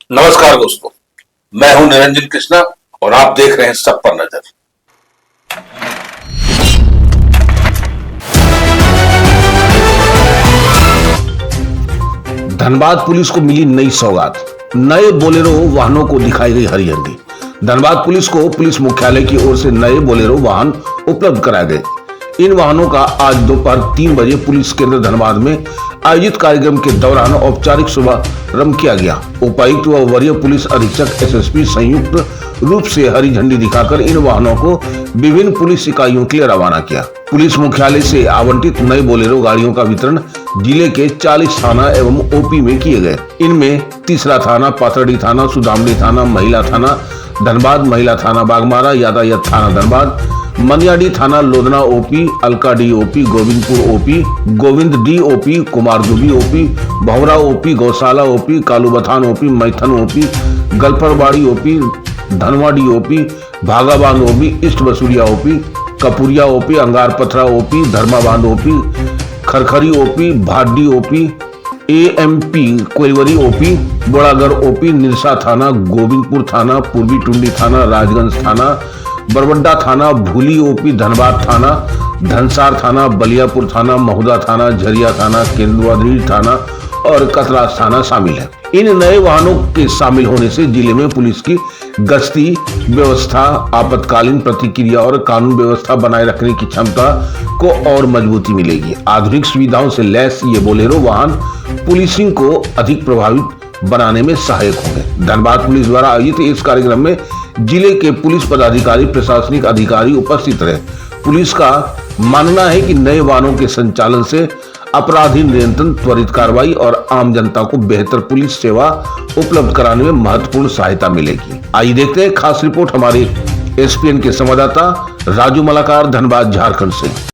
नमस्कार दोस्तों, मैं हूं निरंजन कृष्णा और आप देख रहे हैं सब पर नजर। धनबाद पुलिस को मिली नई सौगात। नए बोलेरो वाहनों को दिखाई गई हरी झंडी। धनबाद पुलिस को पुलिस मुख्यालय की ओर से नए बोलेरो वाहन उपलब्ध कराए गए। इन वाहनों का आज दोपहर 3 बजे पुलिस केंद्र धनबाद में आयोजित कार्यक्रम के दौरान औपचारिक शुभारंभ किया गया। उपायुक्त व वरीय पुलिस अधीक्षक एसएसपी संयुक्त रूप से हरी झंडी दिखाकर इन वाहनों को विभिन्न पुलिस इकाइयों के लिए रवाना किया। पुलिस मुख्यालय से आवंटित नए बोलेरो गाड़ियों का वितरण जिले के 40 थाना एवं ओपी में किए गए। इनमें तीसरा थाना, पाथरडी थाना, सुदामड़ी थाना, महिला थाना धनबाद, महिला थाना बागमारा, यातायात थाना धनबाद, मनियाडी थाना Lodhna OP, Alkadih OP, Govindpur OP, Govinddih OP, Kumardubi OP, Bhowra OP, Gaushala OP, Kalubathan OP, Maithon OP, Galparbari OP, Dhanwadi OP, Bhagabandh OP, east Basuria OP, Kapuria OP, Angar Pathra OP, Dharmabandh OP, Kharkhari OP, Bhadi OP, AMP Koilwari OP, Bodagar OP, Nirsa थाना, गोविंदपुर थाना, पूर्वी टुंडी थाना, राजगंज थाना, बरबड्डा थाना, भूली ओपी, धनबाद थाना, धनसार थाना, बलियापुर थाना, महुदा थाना, झरिया थाना, केंदुआधीर थाना और कतरास थाना शामिल है। इन नए वाहनों के शामिल होने से जिले में पुलिस की गश्ती व्यवस्था, आपातकालीन प्रतिक्रिया और कानून व्यवस्था बनाए रखने की क्षमता को और मजबूती मिलेगी। आधुनिक सुविधाओं से लैस ये बोलेरो वाहन पुलिसिंग को अधिक प्रभावित बनाने में सहायक होंगे। धनबाद पुलिस द्वारा आयोजित इस कार्यक्रम में जिले के पुलिस पदाधिकारी, प्रशासनिक अधिकारी उपस्थित रहे। पुलिस का मानना है कि नए वाहनों के संचालन से अपराधी नियंत्रण, त्वरित कार्रवाई और आम जनता को बेहतर पुलिस सेवा उपलब्ध कराने में महत्वपूर्ण सहायता मिलेगी। आइए देखते हैं खास रिपोर्ट हमारे एसपीएन के संवाददाता राजू मलाकार, धनबाद, झारखंड से।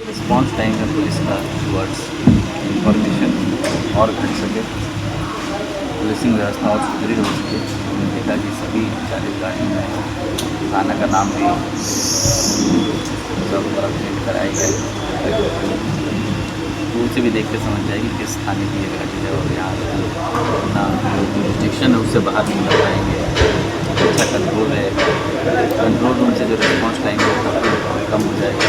रिस्पॉन्स टाइम है पुलिस का टुवर्ड्स इंफॉर्मेशन और घट सके, पुलिसिंग व्यवस्था और सुदृढ़ हो सके। हमने देखा कि सभी 40 गाड़ियों में थाना का नाम भी सब तरफ प्रिंट कराए गए। दूर से भी देख के समझ जाएगी किस थाने की ये गाड़ी है और यहाँ अपना जो जुरिस्डिक्शन है उससे बाहर नहीं कर पाएंगे। अच्छा कंट्रोल है, कंट्रोल रूम से जो रिस्पॉन्स टाइम है वो काफ़ी कम हो जाएगा।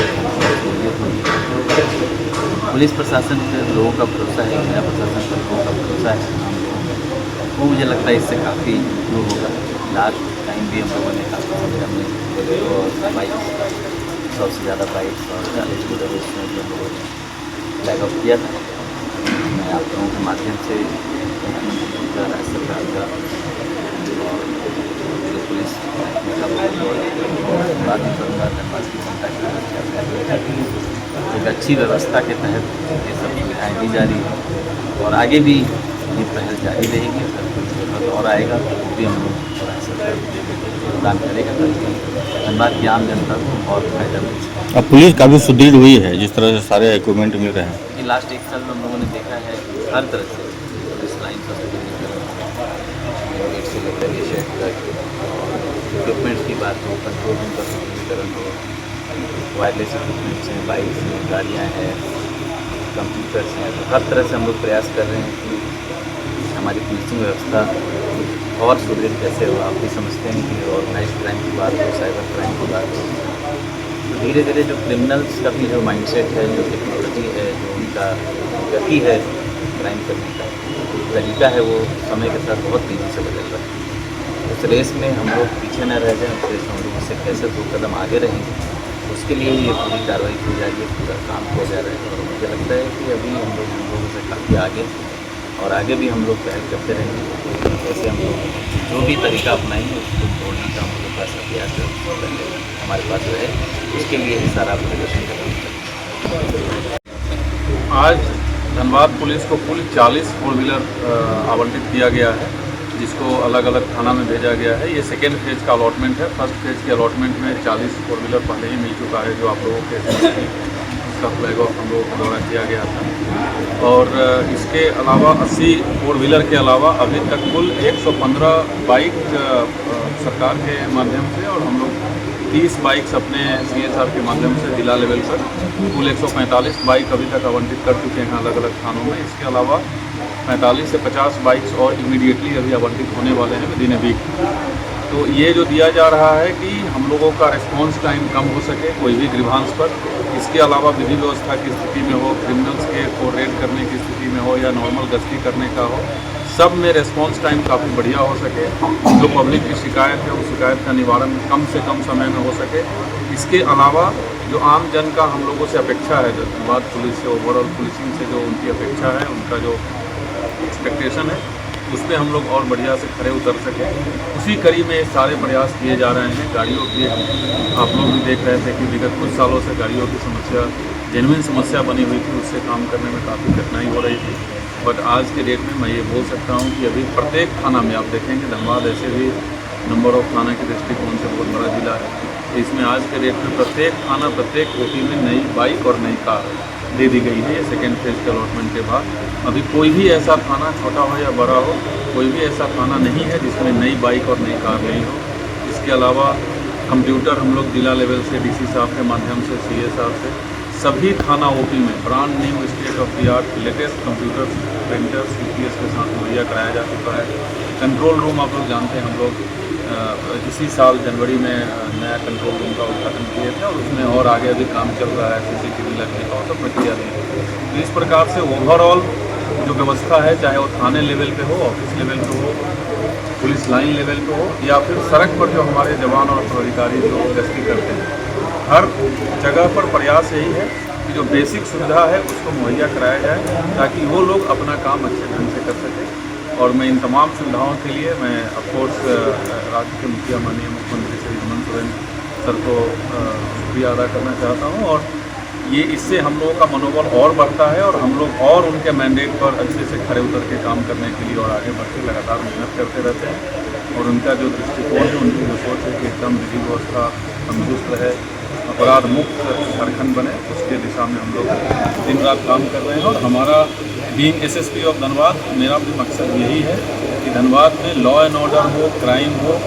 पुलिस प्रशासन पे लोगों का भरोसा है, जिला प्रशासन पर लोगों का भरोसा है, वो मुझे लगता है इससे काफ़ी इम्प्रूव होगा। लास्ट टाइम भी हम लोगों ने काफ़ी समय हमने बोलेरो और बाइक, 100 से ज़्यादा बाइक्स और 40 बोलेरो उसमें जो हम लोगों ने फ्लैग ऑफ किया था। मैं आप लोगों के माध्यम से मुख्यमंत्री का, राज्य सरकार का और जो पुलिस का बात भी करूँगा। धनबाद की जनता की एक अच्छी व्यवस्था के तहत ये सब सुविधाएँ दी जा रही है और आगे भी ये पहल जारी रहेगी। अगर कोई जरूरत और आएगा तो भी हम लोग थोड़ा सा प्रदान करेगा ताकि धनबाद की आम जनता को और फायदा मिल सके। अब पुलिस काफ़ी सुदृढ़ हुई है जिस तरह से सारे इक्विपमेंट मिल रहे हैं। कि लास्ट 1 साल में हम लोगों ने देखा है हर तरह से पुलिस लाइन का सुदृढ़ीकरण से लेकर ये शेड तक, इक्विपमेंट्स की बात हो, कंट्रोल रूम का सुदृढ़ीकरण हो, वायरलेस इक्विपमेंट्स हैं, बाइक्स हैं, गाड़ियाँ हैं, कंप्यूटर्स हैं, तो हर तरह से हम लोग प्रयास कर रहे हैं कि हमारी पुलिसिंग व्यवस्था और सुदृढ़ कैसे हो। आप भी समझते हैं कि ऑर्गेनाइज क्राइम की बात हो, साइबर क्राइम की बात हो, तो धीरे धीरे जो क्रिमिनल्स का भी जो माइंडसेट है, जो टेक्नोलॉजी है, जो उनका गति है क्राइम करने का तरीका है, वो समय के साथ बहुत तेज़ी से बदल रहा है। उस रेस में हम लोग पीछे न रह जाएं, उस रेस में हम लोग उससे कैसे 2 कदम आगे रहेंगे, उसके लिए ये पूरी कार्रवाई की जा रही है, पूरा काम किया जा रहा है। और मुझे लगता है कि अभी हम लोगों से काफ़ी आगे और आगे भी हम लोग पहल करते रहेंगे। जैसे हम लोग जो भी तरीका अपनाएंगे उसको तोड़ने का हम लोग पास अभ्यास पहले हमारे पास रहे, उसके लिए ही सारा प्रदर्शन करेंगे। आज धनबाद पुलिस को कुल 40 फोर व्हीलर आवंटित किया गया है, जिसको अलग अलग थाना में भेजा गया है। ये सेकेंड फेज़ का अलॉटमेंट है। फर्स्ट फेज़ के अलॉटमेंट में 40 फोर व्हीलर पहले ही मिल चुका है, जो आप लोगों के उसका फ्लैग ऑफ हम लोगों द्वारा किया गया था। और इसके अलावा 80 फोर व्हीलर के अलावा अभी तक कुल 115 बाइक सरकार के माध्यम से और हम लोग 30 बाइक्स अपने CSR के माध्यम से जिला लेवल पर कुल 145 बाइक अभी तक आवंटित कर चुके हैं अलग अलग थानों में। इसके अलावा 45 से 50 बाइक्स और इमीडिएटली अभी आवंटित होने वाले हैं विदिन ए वीक। तो ये जो दिया जा रहा है कि हम लोगों का रिस्पॉन्स टाइम कम हो सके कोई भी ग्रीवांस पर। इसके अलावा विधि व्यवस्था की स्थिति में हो, क्रिमिनल्स के को रेड करने की स्थिति में हो या नॉर्मल गश्ती करने का हो, सब में रिस्पॉन्स टाइम काफ़ी बढ़िया हो सके। जो पब्लिक की शिकायत है उस शिकायत का निवारण कम से कम समय में हो सके। इसके अलावा जो आम जन का हम लोगों से अपेक्षा है, धनबाद पुलिस से ओवरऑल पुलिसिंग से जो उनकी अपेक्षा है, उनका जो एक्सपेक्टेशन है, उस पर हम लोग और बढ़िया से खड़े उतर सके, उसी कड़ी में सारे प्रयास किए जा रहे हैं। गाड़ियों की आप लोग भी देख रहे थे कि विगत कुछ सालों से गाड़ियों की समस्या जेन्युइन समस्या बनी हुई थी, उससे काम करने में काफ़ी कठिनाई हो रही थी। बट आज के डेट में मैं ये बोल सकता हूँ कि अभी प्रत्येक थाना में आप देखेंगे, धनबाद ऐसे भी नंबर ऑफ थाना के दृष्टिकोण से बहुत बड़ा जिला है, इसमें आज के डेट में प्रत्येक थाना प्रत्येक कोटी में नई बाइक और नई कार दे दी गई है। ये सेकेंड फेज़ के अलॉटमेंट के बाद अभी कोई भी ऐसा थाना, छोटा हो या बड़ा हो, कोई भी ऐसा थाना नहीं है जिसमें नई बाइक और नई कार नहीं हो। इसके अलावा कंप्यूटर हम लोग जिला लेवल से DC साहब के माध्यम से, CA साहब से सभी थाना OP में brand new state of the art latest computer printers UPS के साथ मुहैया कराया जा चुका है। कंट्रोल रूम आप लोग जानते हैं, हम लोग इसी साल जनवरी में नया कंट्रोल रूम का उद्घाटन किए थे और उसमें और आगे अभी काम चल रहा है, CCTV लगने का और सब प्रक्रिया भी। तो इस प्रकार से ओवरऑल जो व्यवस्था है, चाहे वो थाने लेवल पे हो, ऑफिस लेवल पे हो, पुलिस लाइन लेवल पे हो या फिर सड़क पर जो हमारे जवान और अधिकारी जो गश्ती करते हैं, हर जगह पर प्रयास यही है कि जो बेसिक सुविधा है उसको मुहैया कराया जाए ताकि वो लोग अपना काम अच्छे ढंग से कर सकें। और मैं इन तमाम सुविधाओं के लिए मैं ऑफकोर्स राज्य के मुखिया माननीय मुख्यमंत्री श्री हेमंत सोरेन सर को शुक्रिया अदा करना चाहता हूँ। और ये इससे हम लोगों का मनोबल और बढ़ता है और हम लोग और उनके मैंडेट पर अच्छे से खड़े उतर के काम करने के लिए और आगे बढ़ के लगातार मेहनत करते रहते हैं। और उनका जो दृष्टिकोण है, उनकी जो सोच है कि एकदम विधि व्यवस्था तंदुरुस्त रहे, अपराध मुक्त झारखंड बने, उसके दिशा में हम लोग दिन रात काम कर रहे हैं। और हमारा बीइंग SSP ऑफ धनबाद, मेरा भी मकसद यही है कि धनबाद में लॉ एंड ऑर्डर हो, क्राइम हो,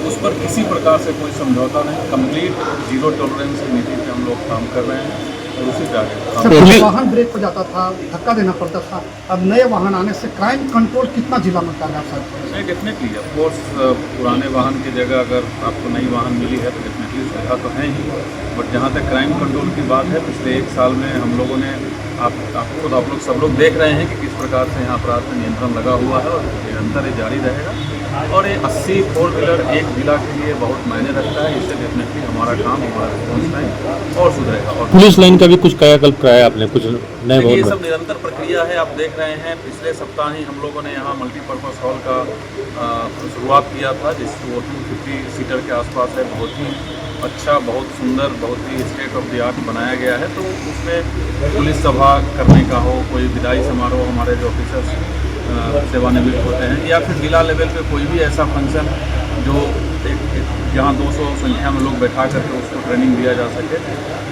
उस पर किसी प्रकार से कोई समझौता नहीं, कंप्लीट जीरो टॉलरेंस की नीति पे हम लोग काम कर रहे हैं और उसी पे आगे काम कर रहे हैं। वाहन ब्रेक हो जाता था, धक्का देना पड़ता था, अब नए वाहन आने से क्राइम कंट्रोल कितना जिला में कर रहा है? नहीं, डेफिनेटली ऑफकोर्स पुराने वाहन की जगह अगर आपको नई वाहन मिली है तो डेफिनेटली सुविधा तो है ही। बट जहाँ तक क्राइम कंट्रोल की बात है, पिछले 1 साल में हम लोगों ने आप लोग सब लोग देख रहे हैं कि किस प्रकार से यहाँ अपराध पर नियंत्रण लगा हुआ है और निरंतर ये जारी रहेगा। और ये 80 फोर व्हीलर एक जिला के लिए बहुत मायने रखता है। इससे डेफिनेटली हमारा काम, हमारा रिस्पॉन्स टाइम और सुधरेगा। और पुलिस लाइन का भी कुछ कायाकल्प कराया आपने, कुछ नए ये भवन सब निरंतर प्रक्रिया है, आप देख रहे हैं। पिछले सप्ताह ही हम लोगों ने यहाँ मल्टीपर्पज़ हॉल का शुरुआत किया था, जिसको 250 सीटर के आसपास है। बहुत ही अच्छा, बहुत सुंदर, बहुत ही स्टेट ऑफ द आर्ट बनाया गया है। तो उसमें पुलिस सभा करने का हो, कोई विदाई समारोह, हमारे जो ऑफिसर्स सेवानिवृत्त होते हैं, या फिर जिला लेवल पे कोई भी ऐसा फंक्शन जो जहाँ 200 संख्या में लोग बैठा करके उसको ट्रेनिंग दिया जा सके,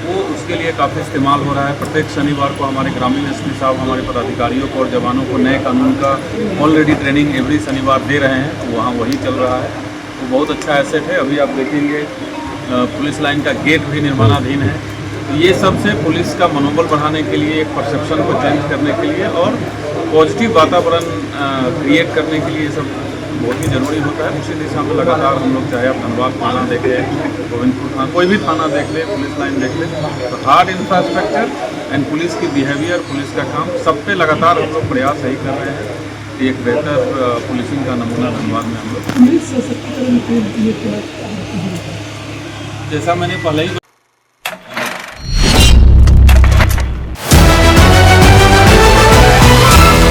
वो उसके लिए काफ़ी इस्तेमाल हो रहा है। प्रत्येक शनिवार को हमारे ग्रामीण SP साहब हमारे पदाधिकारियों को और जवानों को नए कानून का ऑलरेडी ट्रेनिंग एवरी शनिवार दे रहे हैं, तो वहाँ वही चल रहा है। वो बहुत अच्छा एसेट है। अभी आप देखेंगे पुलिस लाइन का गेट भी निर्माणाधीन है। तो ये सबसे पुलिस का मनोबल बढ़ाने के लिए, एक परसेप्शन को चेंज करने के लिए और पॉजिटिव वातावरण क्रिएट करने के लिए सब बहुत ही ज़रूरी होता है। उसी दिशा में लगातार हम लोग, चाहे आप धनबाद थाना देख लें, गोविंदपुर थाना, कोई भी थाना देख लें, पुलिस लाइन देख लें, तो हार्ड इंफ्रास्ट्रक्चर एंड पुलिस की बिहेवियर, पुलिस का काम, सब पे लगातार हम लोग प्रयास यही कर रहे हैं कि एक बेहतर पुलिसिंग का नमूना धनबाद में हम लोग, जैसा मैंने पहले ही